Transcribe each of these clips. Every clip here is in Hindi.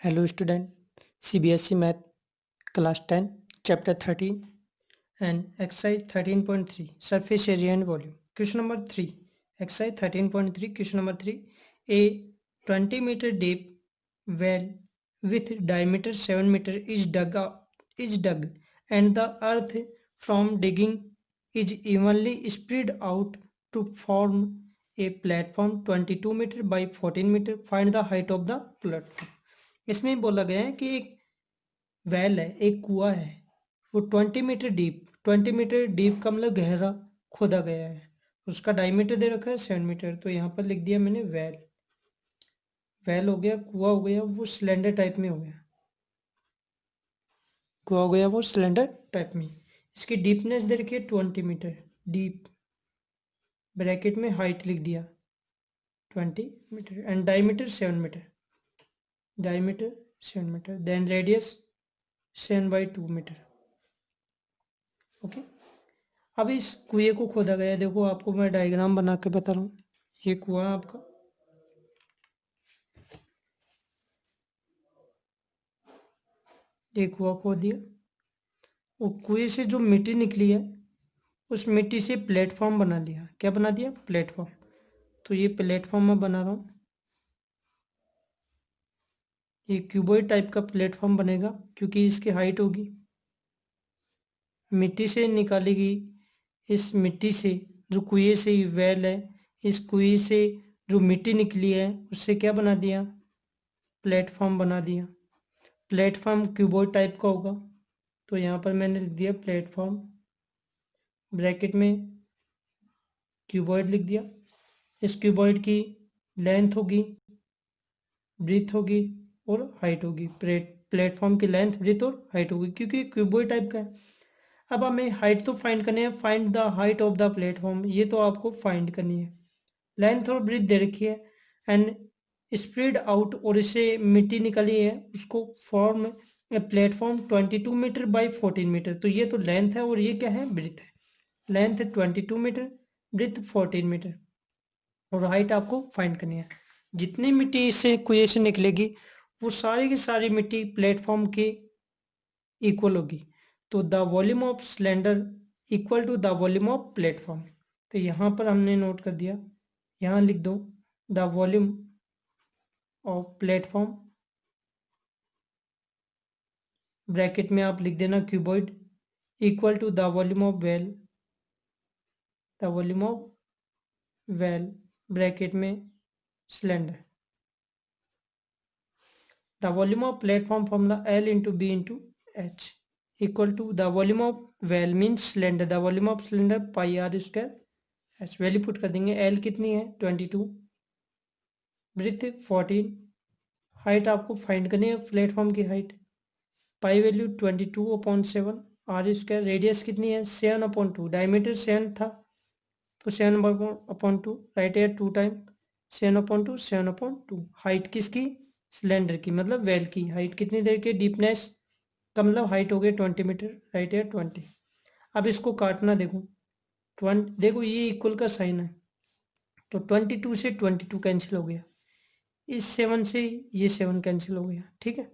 Hello student, CBSE Math Class 10 Chapter 13 and Exercise 13.3 Surface Area and Volume. Question number 3. Exercise 13.3 Question number 3. A 20-meter deep well with diameter 7 meter is dug and the earth from digging is evenly spread out to form a platform 22 meter by 14 meter. Find the height of the platform. इसमें बोला गया है कि एक वेल है, एक कुआं है, वो 20 मीटर डीप का मतलब गहरा खोदा गया है, उसका डायमीटर दे रखा है 7 मीटर। तो यहाँ पर लिख दिया मैंने वेल हो गया, कुआं हो गया, वो सिलेंडर टाइप में हो गया, कुआं हो गया वो सिलेंडर टाइप में। इसकी डीपनेस दे रखी है 20 मीटर डीप, ब्रैकेट में हाइट लिख दिया 20 metre and diameter 7 metre, diameter 7 metre, then radius 7/2 metre. Okay, अब इस कुएं को खोदा गया है। देखो आपको मैं डायग्राम बना के बता रहा हूँ। ये कुआं आपका, ये कुआं खोद दिया, वो कुएं से जो मिट्टी निकली है उस मिट्टी से प्लेटफॉर्म बना दिया। क्या बना दिया? प्लेटफॉर्म। तो ये प्लेटफॉर्म मैं बना रहा हूँ, ये क्यूबॉइड टाइप का प्लेटफॉर्म बनेगा क्योंकि इसकी हाइट होगी, मिट्टी से निकाली गई इस मिट्टी से, जो कुएं से वेल है, इस कुएं से जो मिट्टी निकली है उससे क्या बना दिया? प्लेटफॉर्म बना दिया। प्लेटफॉर्म क्यूबॉइड टाइप का होगा, तो यहाँ पर मैंने लिख दिया प्लेटफॉर्म, ब्रैकेट में क्यूबॉइड लिख दिया। इस क्यूबॉइड की लेंथ होगी, ब्रीथ होगी और हाइट होगी। प्लेटफॉर्म की लेंथ, ब्रीथ और हाइट होगी क्योंकि क्यूबॉइड टाइप का है। अब हमें हाइट तो फाइंड करनी है, find the height of the platform, ये तो आपको फाइंड करनी है। लेंथ और ब्रीथ दे रखी है एंड स्प्रेड आउट, और इससे मिट्टी निकली है, उसको form platform 22 metre by 14 metre. तो ये तो लेंथ है और ये क्या है? ब्रीथ है। लेंथ 22 मीटर, ब्रीथ 14 मीटर और हाइट आपको फाइंड करनी है। जितनी मिट्टी इससे कुएं से निकलेगी वो सारी की सारी मिट्टी प्लेटफॉर्म के इक्वल होगी। तो the volume of cylinder equal to the volume of platform. तो यहाँ पर हमने नोट कर दिया, यहाँ लिख दो the volume of platform, bracket में आप लिख देना cuboid, equal to the volume of well, the volume of well, bracket में cylinder. The volume of platform formula L into b into h equal to the volume of well means cylinder, the volume of cylinder pi are square h. Value put कर देंगे। L कितनी है? 22, ब्रीथ 14, हाइट आपको फाइंड करनी है प्लेटफॉर्म की height, pi value 22/7, R square, radius कितनी है? 7/2, डायमीटर 7 था तो 7/2, राइट है 2 टाइम 7/2, 7/2। हाइट किसकी? सिलेंडर की, मतलब वेल की हाइट कितनी देर के? डीपनेस का मतलब हाइट हो गई 20 मीटर, राइट है 20। अब इसको काटना, देखो 20, देखो ये इक्वल का साइन है तो 22 से 22 कैंसिल हो गया, इस 7 से ये 7 कैंसिल हो गया, ठीक है।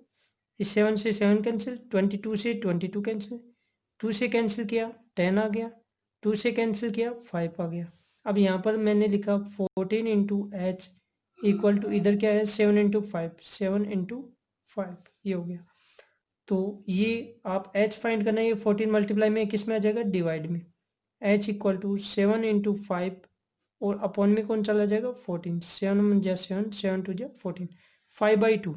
इस 7 से 7 कैंसिल, 22 से 22 कैंसिल, 2 से कैंसिल किया 10 आ गया, 2 से कैंसिल किया 5 आ गया। अब यहाँ पर मैंने लिखा 14 इंटू एच इक्वल टू, इधर क्या है? 7 इंटू 5, 7 इंटू 5, ये हो गया। तो ये आप h फाइंड करना है, ये 14 मल्टीप्लाई में किस में आ जाएगा? डिवाइड में। h इक्वल टू 7 इंटू 5 और अपॉन में कौन चला जाएगा? 14, 7 जा 7, 7 2 जा 14, 5/2।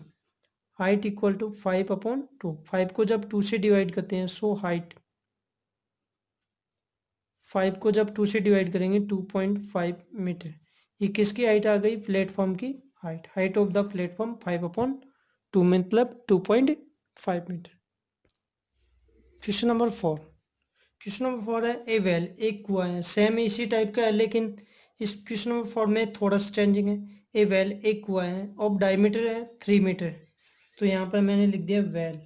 हाइट इक्वल टू 5/2, 5 को जब 2 से डिवाइड करते हैं सो हाइट, 5 को जब 2 से डिवाइड करेंगे 2.5 मीटर। ये किसकी हाइट आ गई? प्लेटफॉर्म की height. Height of the platform 5/2 मतलब 2.5 metre. Question number 4, question number 4 है ए वेल, एक कुआं है, सेम इसी टाइप का है लेकिन इस क्वेश्चन नंबर 4 में थोड़ा सा चेंजिंग है। ए वेल, एक कुआं है, ऑफ डायमीटर है 3 मीटर। तो यहाँ पर मैंने लिख दिया वेल,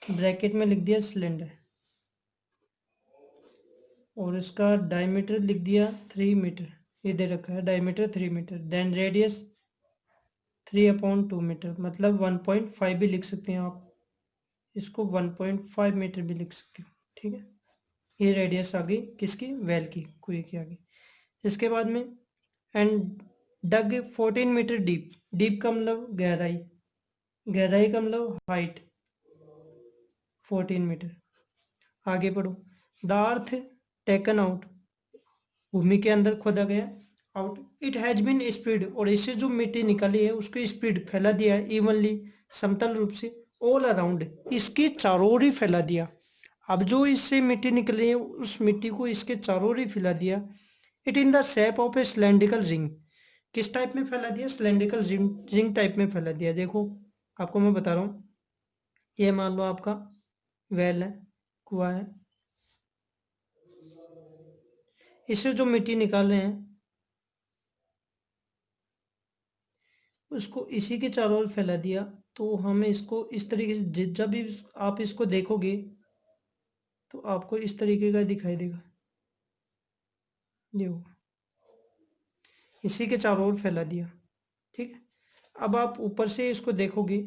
ब्रैकेट में लिख दिया सिलेंडर और इसका डायमीटर लिख दिया 3 मीटर, ये दे रखा है diameter 3 metre, then radius 3/2 metre, मतलब 1.5 भी लिख सकते हैं आप, इसको 1.5 मीटर भी लिख सकते हो। ठीक है, ये रेडियस आ गई किसकी, वेल की, कुएं की आ गई। इसके बाद में and dug 14 metre deep, deep का मतलब गहराई, गहराई का मतलब हाइट 14 मीटर। आगे बढ़ो, द अर्थ टेकन आउट, भूमि के अंदर खोदा गया, out it has been spread, और इससे जो मिट्टी निकली है उसको स्प्रेड फैला दिया है, इवनली समतल रूप से, ऑल अराउंड, इसके चारों ओर ही फैला दिया। अब जो इससे मिट्टी निकली है उस मिट्टी को इसके चारों ओर ही फैला दिया। It in the shape of A cylindrical ring, किस टाइप में फैला दिया, सिलेंड्रिकल रिंग, रिंग टाइप में फैला दिया। देखो आपको मैं बता रहा हूँ, ये मान लो आपका वेल है, कुआं है, इससे जो मिट्टी निकाल रहे हैं उसको इसी के चारों ओर फैला दिया। तो हमें इसको इस तरीके से जब भी आप इसको देखोगे तो आपको इस तरीके का दिखाई देगा, देखो इसी के चारों ओर फैला दिया। ठीक है, अब आप ऊपर से इसको देखोगे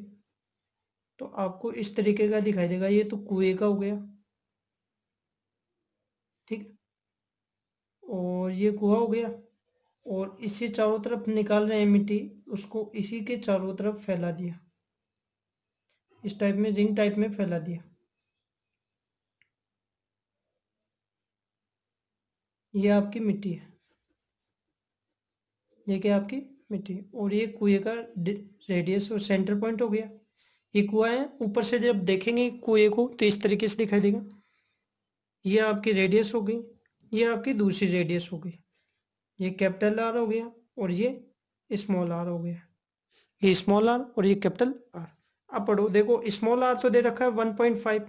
तो आपको इस तरीके का दिखाई देगा, ये तो कुएं का हो गया। ठीक है, और ये कुआं हो गया, और इससे चारों तरफ निकाल रहे हैं मिट्टी, उसको इसी के चारों तरफ फैला दिया, इस टाइप में रिंग टाइप में फैला दिया। ये आपकी मिट्टी है, ये क्या आपकी मिट्टी, और ये कुएं का रेडियस और सेंटर पॉइंट हो गया। ये कुआं है, ऊपर से जब देखेंगे कुएं को तो इस तरीके से दिखाई देगा। ये आपकी रेडियस हो गई, ये आपकी दूसरी रेडियस हो गई, ये कैपिटल आर हो गया और ये स्मॉल आर हो गया, ये स्मॉल आर और ये कैपिटल आर। अब पढ़ो, देखो स्मॉल आर तो दे रखा है 1.5,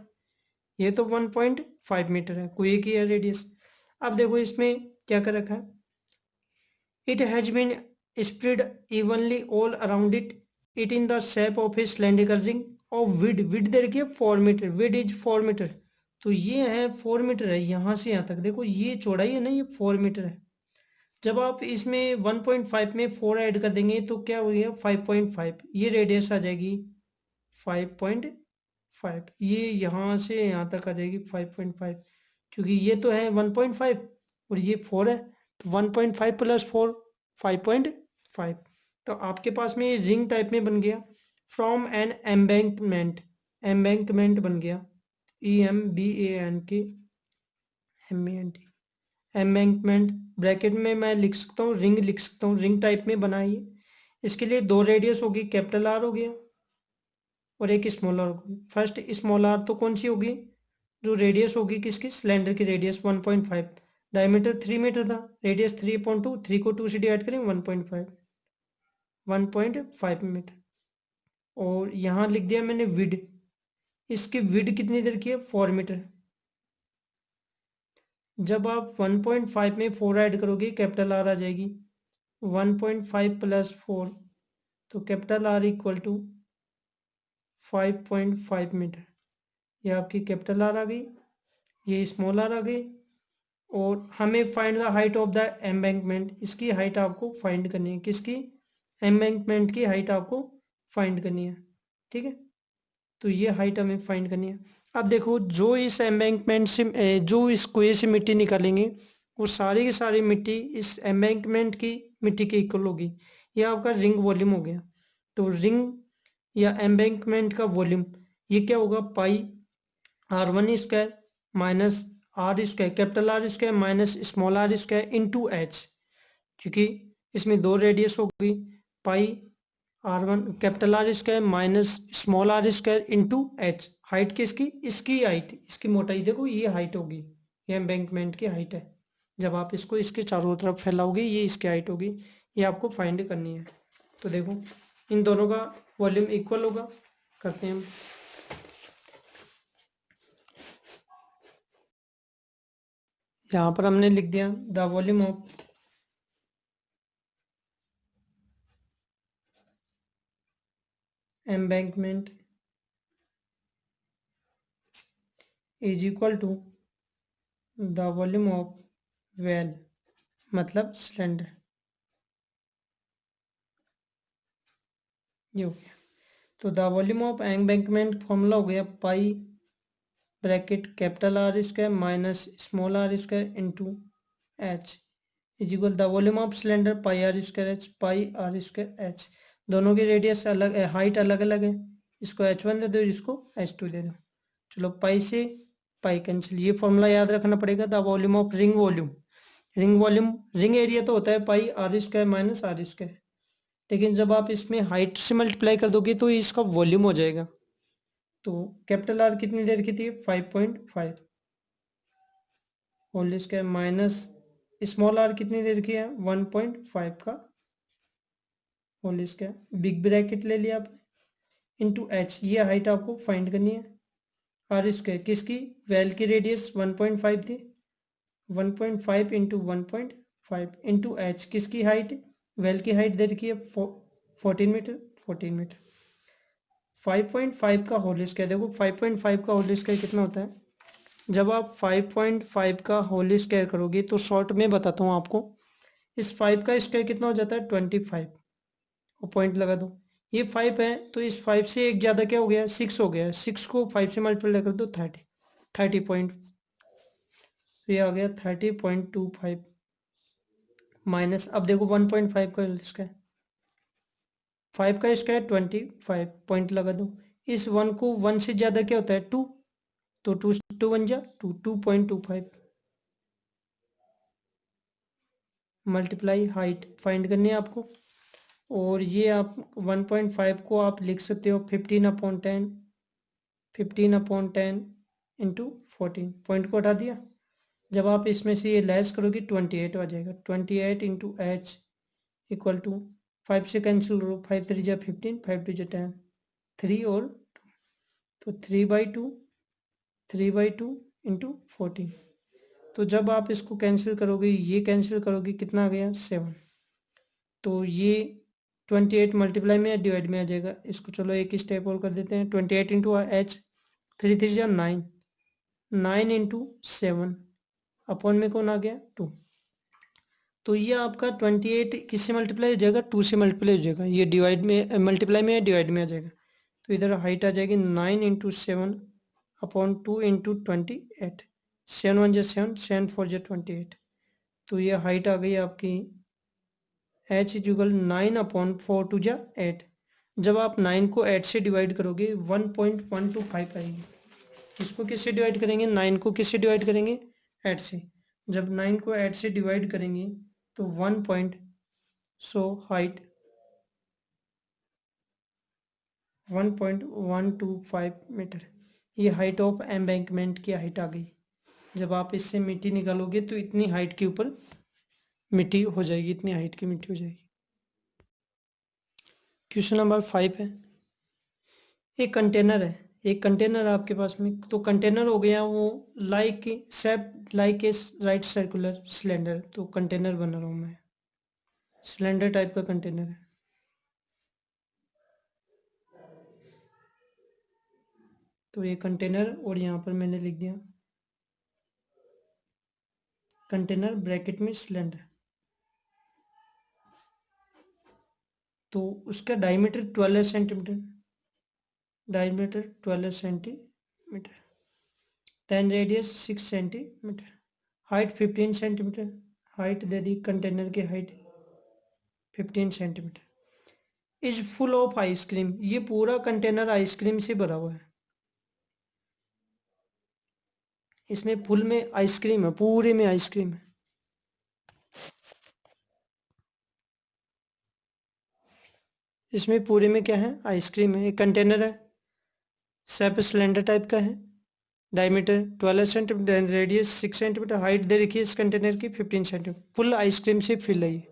ये तो 1.5 मीटर है, कुएं की है रेडियस। अब देखो इसमें क्या कर रखा है, it has been spread evenly all around it, it in the shape of a cylindrical ring of width, width दे रखी है 4 मीटर, width is 4 मीटर, तो ये है 4 मीटर है, यहाँ से यहाँ तक देखो ये चौड़ाई है ना, ये 4 मीटर है। जब आप इसमें 1.5 में 4 ऐड कर देंगे तो क्या हो गया 5.5, ये रेडियस आ जाएगी 5.5, ये यहाँ से यहाँ तक आ जाएगी 5.5, क्योंकि ये तो है 1.5 और ये 4 है, तो 1.5 प्लस 4 5.5। तो आपके पास में ये रिंग टाइप में बन गया, फ्रॉम एन एम्बैंकमेंट, एम्बैंकमेंट बन गया, EMBANK एम्बैंकमेंट, ब्रैकेट में मैं लिख सकता हूँ रिंग, लिख सकता हूँ रिंग टाइप में बनाइए। इसके लिए दो रेडियस होगी, कैपिटल आर हो गया और एक स्मॉल आर होगी। फर्स्ट स्मॉल आर तो कौन सी होगी, जो रेडियस होगी किसकी, सिलेंडर की रेडियस 1.5, डायमीटर 3 मीटर था, रेडियस 3/2, 3 को 2 से डिवाइड करें 1.5 मीटर। और यहाँ लिख दिया मैंने विड, इसकी विड कितनी देर की है 4 मीटर। जब आप 1.5 में 4 ऐड करोगे कैपिटल आर आ जाएगी, 1.5 प्लस 4, तो capital R equal to 5.5 metre. ये आपकी कैपिटल आर आ गई, ये स्मॉल आर आ गई। और हमें find the height of the embankment, इसकी हाइट आपको फाइंड करनी है, किसकी, एम्बैंकमेंट की हाइट आपको फाइंड करनी है। ठीक है, तो ये हाइट हमें फाइंड करनी है। अब देखो जो इस एम्बैंकमेंट से जो इस कुएं से मिट्टी निकालेंगे वो सारी की सारी मिट्टी इस एम्बैंकमेंट की मिट्टी के इक्वल होगी। ये आपका रिंग वॉल्यूम हो गया। तो रिंग या एम्बैंकमेंट का वॉल्यूम ये क्या होगा, pi r1² minus r², capital R square minus small are square into H, क्योंकि इसमें दो रेडियस हो गई, pi r1 capital R square minus small are square into H. Height किसकी, इसकी हाइट, इसकी मोटाई देखो ये हाइट होगी, ये एम्बैंकमेंट की हाइट है। जब आप इसको इसके चारों तरफ फैलाओगे ये इसकी हाइट होगी, ये आपको फाइंड करनी है। तो देखो इन दोनों का वॉल्यूम इक्वल होगा, करते हैं हम। यहाँ पर हमने लिख दिया the volume of embankment is equal to the volume of well, मतलब सिलेंडर। ये हो गया। तो the volume of embankment formula हो गया pi bracket capital R square minus small are square into h is equal the volume of cylinder pi are square H pi are square h. दोनों की रेडियस अलग है, हाइट अलग अलग है। इसको H1 दे दो, इसको H2 दे दो। चलो पाई से पाई कैंसिल। ये फॉर्मूला याद रखना पड़ेगा। The volume of ring volume, ring area तो होता है pi are square minus r square, लेकिन जब आप इसमें हाइट से मल्टीप्लाई कर दोगे तो इसका वॉल्यूम हो जाएगा। तो कैपिटल आर कितनी देर की थी 5.5 whole square minus small R कितनी देर की है 1.5 का होल स्क्वायर बिग ब्रैकेट ले लिया आपने इंटू एच। ये हाइट आपको फाइंड करनी है। आर स्क्वायर किसकी, वेल की रेडियस 1.5 थी, 1.5 इंटू 1.5 इंटू एच किसकी हाइट, वेल की हाइट दे रखी है 14 मीटर 14 मीटर। 5.5 का होल स्क्वायर, देखो 5.5 का होल स्क्वायर कितना होता है। जब आप 5.5 का होल स्क्वायर करोगे तो शॉर्ट में बताता हूँ आपको, इस 5 का स्क्वायर कितना हो जाता है 25 और पॉइंट लगा दो। ये 5 है तो इस 5 से एक ज़्यादा क्या हो गया 6 हो गया, 6 को 5 से मल्टीप्लाई कर दो 30 पॉइंट, तो ये आ गया 30.25 माइनस। अब देखो 1.5 का स्क्वायर, 5 का स्क्वायर 25 पॉइंट लगा दो। इस 1 को 1 से ज़्यादा क्या होता है 2, तो 2 बन जा 2.25 मल्टीप्लाई हाइट फाइंड करनी है आपको। और ये आप 1.5 को आप लिख सकते हो 15/10 15/10 इंटू 14, पॉइंट को हटा दिया। जब आप इसमें से ये लेस करोगे 28 आ जाएगा, 28 इंटू एच इक्वल टू 5 से कैंसिल करो, 5 3 जा 15 5 2 जा 10 3 और 2, तो 3/2 इंटू 14। तो जब आप इसको कैंसिल करोगे, ये कैंसिल करोगे, कितना आ गया 7। तो ये 28 मल्टीप्लाई में या डिवाइड में आ जाएगा। इसको चलो एक स्टेप और कर देते हैं। 28 इंटू एच 3 3 जा 9, 9 इंटू 7 अपॉन में कौन आ गया 2। तो ये आपका 28 किससे मल्टीप्लाई हो जाएगा 2 से मल्टीप्लाई हो जाएगा। ये डिवाइड में मल्टीप्लाई में या डिवाइड में आ जाएगा। तो इधर हाइट आ जाएगी 9 इंटू 7 अपॉन 2 इंटू 28, 7 1 जा 7 7 4 जा 28। तो ये हाइट आ गई आपकी एच इक्वल 9/4 जा 8। जब आप 9 को 8 से डिवाइड करोगे 1.125 आएगी। इसको किससे डिवाइड करेंगे, 9 को किससे डिवाइड करेंगे 8 से। जब 9 को 8 से डिवाइड करेंगे तो 1 पॉइंट, सो हाइट 1.125 मीटर। ये हाइट ऑफ एम्बैंकमेंट की हाइट आ गई। जब आप इससे मिट्टी निकालोगे तो इतनी हाइट के ऊपर मिट्टी हो जाएगी, इतनी हाइट की मिट्टी हो जाएगी। क्वेश्चन नंबर 5 है, एक कंटेनर है, एक कंटेनर आपके पास में। तो कंटेनर हो गया वो like shape like a right circular cylinder. तो कंटेनर बना रहा हूँ मैं, सिलेंडर टाइप का कंटेनर है। तो ये कंटेनर, और यहाँ पर मैंने लिख दिया कंटेनर ब्रैकेट में सिलेंडर। तो उसका diameter 12 centimetre, diameter 12 centimetre, then radius 6 centimetre, height 15 centimetre. Height दे दी कंटेनर की height 15 centimetre. Is full of ice cream, ये पूरा कंटेनर आइसक्रीम से भरा हुआ है। इसमें फुल में आइसक्रीम है, पूरे में आइसक्रीम है। इसमें पूरे में क्या है आइसक्रीम है। एक कंटेनर है, शेप सिलेंडर टाइप का है, diameter 12 centimetre, radius 6 centimetre, height दे रखी है इस कंटेनर की 15 सेंटीमीटर। फुल आइसक्रीम से फिल है, ये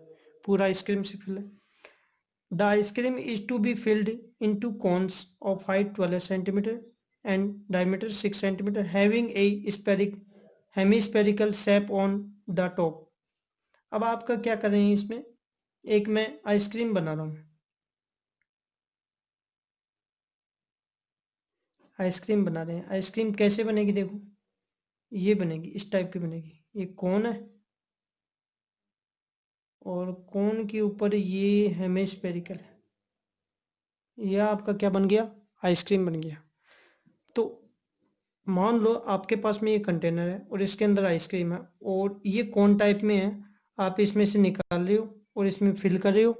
पूरा आइसक्रीम से फिल है। The ice cream is to be filled into cones of height 12 centimetre and diameter 6 centimetre having a hemispherical shape on the top. अब आपका क्या कर रहे हैं, इसमें एक मैं आइसक्रीम बना रहा हूँ। आइसक्रीम बना रहे हैं, आइसक्रीम कैसे बनेगी, देखो ये बनेगी, इस टाइप की बनेगी। ये कोन है और कोन के ऊपर ये हेमिस्फेरिकल है। यह आपका क्या बन गया, आइसक्रीम बन गया। तो मान लो आपके पास में ये कंटेनर है और इसके अंदर आइसक्रीम है और ये कौन टाइप में है, आप इसमें से निकाल रहे हो और इसमें फिल कर रहे हो,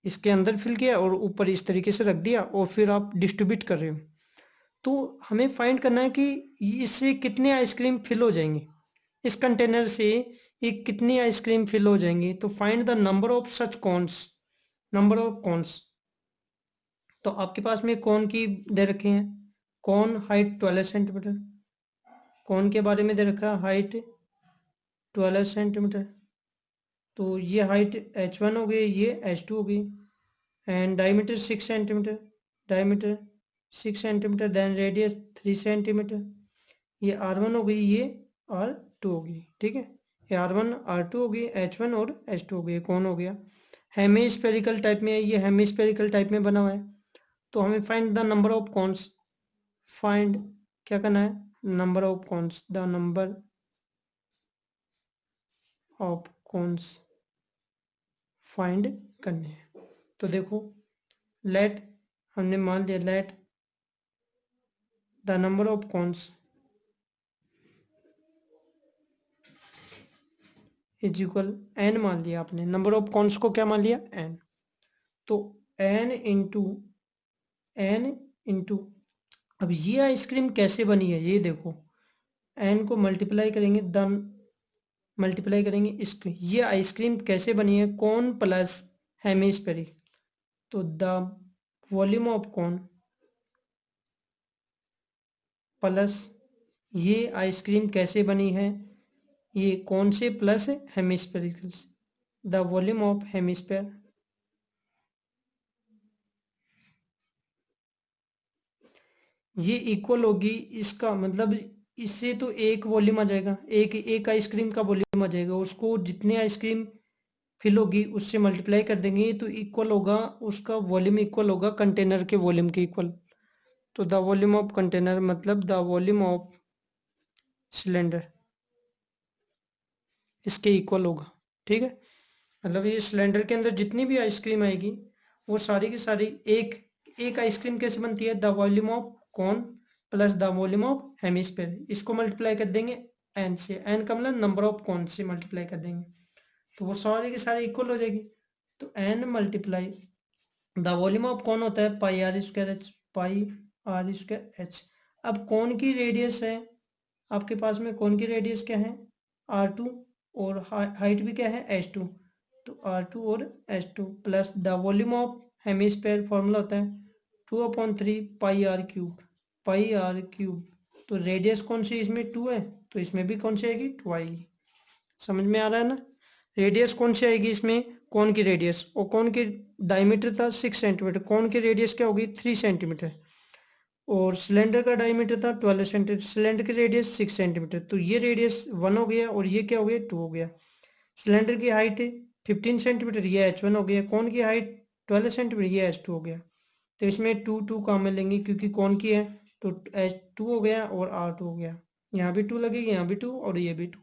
इसके अंदर फिल किया और ऊपर इस तरीके से रख दिया और फिर आप डिस्ट्रीब्यूट कर रहे हो। तो हमें फाइंड करना है कि इससे कितने आइसक्रीम फिल हो जाएंगे, इस कंटेनर से ये कितनी आइसक्रीम फिल हो जाएंगी। तो find the number of such cons, number of cons. तो आपके पास में कौन की दे रखे हैं, कौन हाइट 12 सेंटीमीटर, कौन के बारे में दे रखा है हाइट 12 सेंटीमीटर। तो ये हाइट h1 हो गई, ये h2 हो गई, and diameter 6 centimetre, diameter 6 centimetre, then radius 3 centimetre. ये r1 हो गई, ये r2 हो गई, ठीक है। ये r1 r2 हो गई, h1 और h2 हो गई। कौन हो गया, हेमिस्फेरिकल टाइप में है, ये हेमिस्फेरिकल टाइप में बना हुआ है। तो हमें find the number of cones, find क्या करना है, number of cones, the number of cones find करने हैं। तो देखो लेट, हमने मान लिया let the number of cones is equal N, मान लिया आपने, नंबर ऑफ कॉन्स को क्या मान लिया, एन। तो एन इंटू एन इंटू, अब ये आइसक्रीम कैसे बनी है ये देखो, एन को मल्टीप्लाई करेंगे, द मल्टीप्लाई करेंगे इसको, ये आइसक्रीम कैसे बनी है, कौन प्लस हेमिस्फेरिक। तो the volume of cone plus ये आइसक्रीम कैसे बनी है, ये कौन से plus hemisphericals, the volume of hemisphere, ये इक्वल होगी, इसका मतलब इससे तो एक वॉल्यूम आ जाएगा, एक एक आइसक्रीम का वॉल्यूम आ जाएगा, उसको जितने आइसक्रीम फिल होगी उससे मल्टीप्लाई कर देंगे तो इक्वल होगा, उसका वॉल्यूम इक्वल होगा कंटेनर के वॉल्यूम के इक्वल। तो द वॉल्यूम ऑफ कंटेनर मतलब द वॉल्यूम ऑफ सिलेंडर इसके इक्वल होगा, ठीक है। मतलब ये सिलेंडर के अंदर जितनी भी आइसक्रीम आएगी वो सारी की सारी, एक एक आइसक्रीम कैसे बनती है, the volume of cone plus the volume of hemisphere, इसको मल्टीप्लाई कर देंगे एन से, एन का मतलब नंबर ऑफ कॉन से मल्टीप्लाई कर देंगे तो वो सारी की सारी इक्वल हो जाएगी। तो n multiply the volume of cone होता है pi are square H, pi are square h. अब कौन की रेडियस है आपके पास में, कौन की रेडियस क्या है r2 और हाइट भी क्या है h2, तो r2 और h2 plus the volume of hemisphere formula होता है 2/3 pi r cube, pi r cube. तो रेडियस कौन सी इसमें 2 है तो इसमें भी कौन सी आएगी 2 आएगी, समझ में आ रहा है ना। रेडियस कौन सी आएगी इसमें, कौन की रेडियस, और कौन की डायमीटर था 6 सेंटीमीटर, कौन की रेडियस क्या होगी 3 सेंटीमीटर, और सिलेंडर का डायमीटर था 12 सेंटीमीटर, सिलेंडर की रेडियस 6 सेंटीमीटर, तो ये रेडियस 1 हो गया और ये क्या हो गया 2 हो गया। सिलेंडर की हाइट 15 सेंटीमीटर, ये h1 हो गया, कौन की हाइट 12 सेंटीमीटर, ये h2 हो गया। तो इसमें 2 2 काम में लेंगे क्योंकि कौन की है, तो h2 हो गया और r2 हो गया, यहाँ भी 2 लगेगी, यहाँ भी 2 और ये भी 2।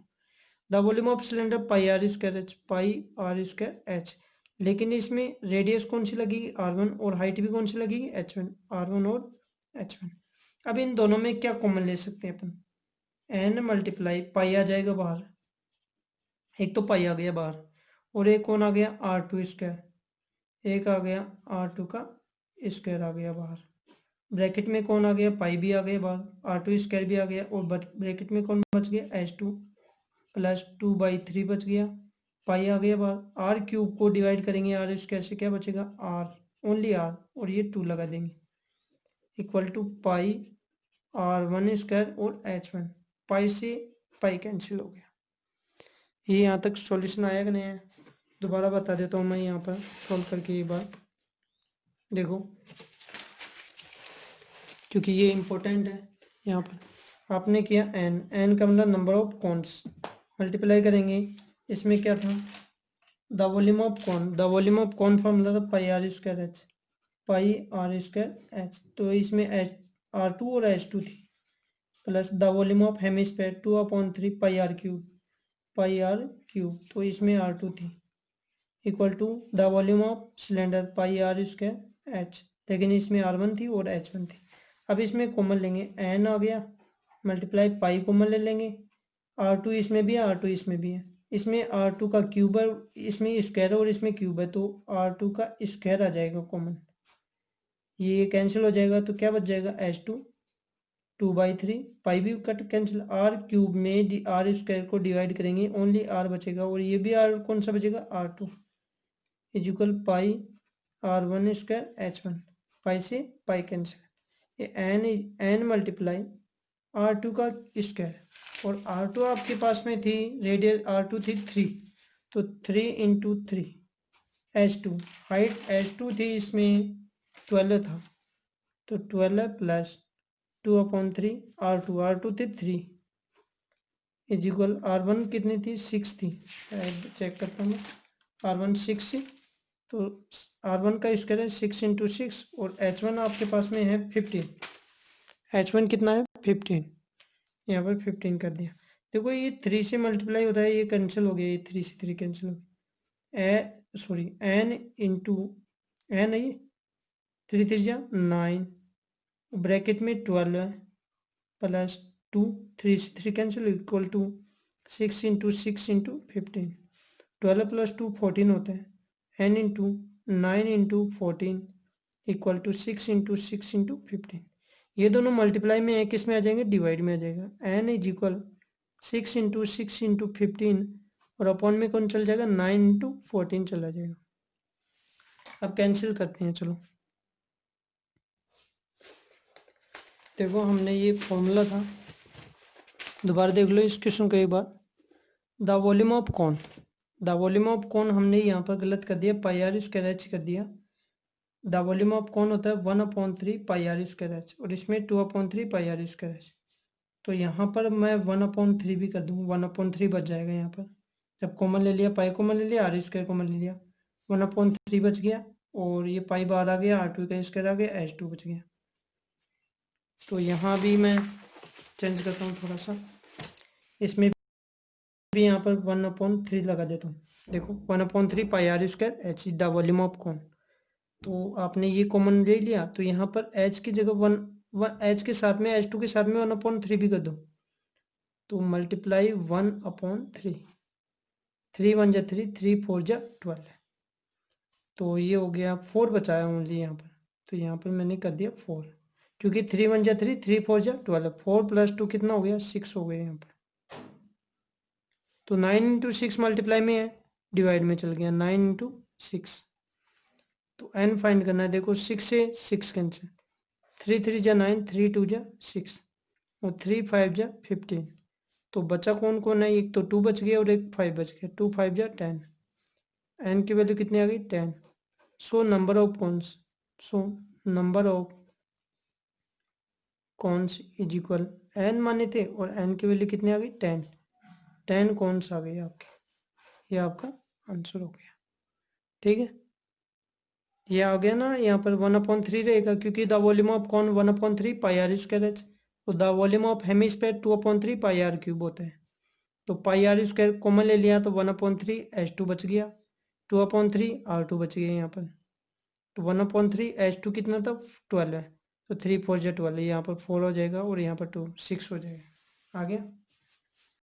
The volume of cylinder pi are square H, pi are square H, लेकिन इसमें रेडियस कौन सी लगेगी r1 और हाइट भी कौन सी लगेगी h1, r1 और h1। अब इन दोनों में क्या कॉमन ले सकते हैं अपन, n मल्टीप्लाई पाई आ जाएगा बाहर, एक तो पाई आ गया बाहर, और एक कौन आ गया r2 स्क्वायर, एक आ गया r2 का स्क्वायर आ गया बाहर, ब्रैकेट में कौन आ गया पाई भी आ गया बाहर, r2 स्क्वायर भी आ गया, और ब्रैकेट में कौन बच गया h2 प्लस 2/3 बच गया, पाई आ गया बाहर, आर क्यूब को डिवाइड करेंगे आर स्क्वायर से क्या बचेगा आर, ओनली आर, और ये 2 लगा देंगे equal to pi r1 square और h1, पाई से पाई कैंसिल हो गया। ये यहाँ तक सॉल्यूशन आया कि नहीं है, दोबारा बता देता हूँ मैं यहाँ पर सॉल्व करके एक बार देखो, क्योंकि ये इम्पोर्टेंट है। यहाँ पर आपने किया एन, एन का मतलब नंबर ऑफ कॉन्स, मल्टीप्लाई करेंगे, इसमें क्या था the volume of cone, the volume of cone formula था pi are square H, pi are square h, तो इसमें एच r2 और h2 थी, plus the volume of hemisphere 2/3 pi r cube, pi r cube, तो इसमें r2 थी, equal to the volume of cylinder pi are square H, लेकिन इसमें R1 थी और H1 थी। अब इसमें कॉमन लेंगे, n आ गया मल्टीप्लाई पाई कॉमन ले लेंगे, R2 इसमें भी है, R2 इसमें भी है, इसमें R2 का क्यूब है, इसमें स्क्वायर है और इसमें क्यूब है, तो R2 का स्क्वायर आ जाएगा कॉमन, ये कैंसिल हो जाएगा, तो क्या बच जाएगा H2 2/3, पाई भी कट कैंसिल, आर क्यूब में आर स्क्वायर को डिवाइड करेंगे ओनली आर बचेगा, और ये भी आर कौन सा बचेगा R2 इजिकल पाई R1 स्क्वायर H1, पाई से पाई कैंसिल, ये एन मल्टीप्लाई R2 का स्क्वायर, और R2 आपके पास में थी रेडियस R2 थी 3, तो 3 इंटू 3 H2, हाइट H2 थी इसमें 12 था, तो 12 प्लस 2/3 R2 थी 3 इज इक्वल R1 कितनी थी 6 थी, शायद चेक करता हूँ, R1 6 थी, तो R1 का स्क्वायर है 6 इंटू 6, और H1 आपके पास में है 15, H1 कितना है 15, यहाँ पर 15 कर दिया। देखो ये 3 से मल्टीप्लाई हो रहा है, ये कैंसिल हो गया, ये 3 से 3 कैंसिल हो गया, सॉरी n इंटू एन है, 3 3 जा 9, ब्रैकेट में 12 है प्लस 2, 3 से 3 cancel equal to 6 into 6 into 15, 12 plus 2 14 होता है, n into 9 into 14 equal to 6 into 6 into 15, ये दोनों मल्टीप्लाई में है, किस में आ जाएंगे डिवाइड में आ जाएगा, n is equal 6 into 6 into 15, और अपॉन में कौन चल जाएगा 9 इंटू 14 चला जाएगा। अब कैंसिल करते हैं, चलो देखो हमने ये फॉर्मूला था, दोबारा देख लो इस क्वेश्चन को एक बार, द वॉल्यूम ऑफ कौन, द वॉल्यूम ऑफ कौन हमने यहाँ पर गलत कर दिया, पाई आर स्क्वायर एच कर दिया, द वॉल्यूम ऑफ कौन होता है 1/3 पाई आर स्क्वायर एच, और इसमें 2/3 पाई आर स्क्वायर एच, तो यहाँ पर मैं 1/3 भी कर दूँ, 1/3 बच जाएगा यहाँ पर, जब कॉमन ले लिया पाई कॉमन ले लिया आर स्क्वायर कॉमन ले लिया, 1/3 बच गया, और ये पाई बाहर आ गया, R2 का स्क्वायर आ गया, H2 बच गया। तो यहाँ भी मैं चेंज करता हूँ थोड़ा सा, इसमें भी यहाँ पर 1/3 लगा देता हूँ, देखो 1/3 pi are square h the volume of cone, तो आपने ये कॉमन ले लिया, तो यहाँ पर एच की जगह एच के साथ में H2 के साथ में 1/3 भी कर दो, तो मल्टीप्लाई 1/3, 3 1 जा 3, 3 4 जा 12, तो ये हो गया 4 बचाया ओनली यहाँ पर, तो यहाँ पर मैंने कर दिया 4, क्योंकि 3 1 जा 3, 3 4 जा 12, 4 प्लस 2 कितना हो गया 6 हो गया यहाँ पर, तो 9 इंटू 6 मल्टीप्लाई में है, डिवाइड में चल गया 9 इंटू 6, तो n फाइंड करना है, देखो 6 से 6 कैंसिल, 3 3 जा 9, 3 2 जा 6, और 3 5 जा 15, तो बचा कौन कौन है, एक तो 2 बच गया और एक 5 बच गया, 2 5 जा 10, n की वैल्यू कितनी आ गई 10, so number of cons, so number of cones is equal, n माने थे और n की वैल्यू कितनी आ गई 10, 10 कॉन्स आ गई आपके, ये आपका आंसर हो गया, ठीक है, ये आ गया ना, यहाँ पर 1/3 रहेगा, क्योंकि the volume of cone 1/3 pi are square h, तो the volume of hemisphere 2/3 pi r cube होता है, तो पाई आर स्क्वायर कॉमन ले लिया, तो 1/3 H2 बच गया, 2/3 R2 बच गया यहाँ पर, तो 1/3 H2 कितना था 12 है, तो 3 4 जा 12, यहाँ पर 4 हो जाएगा और यहाँ पर 2 6 हो जाएगा, आ गया।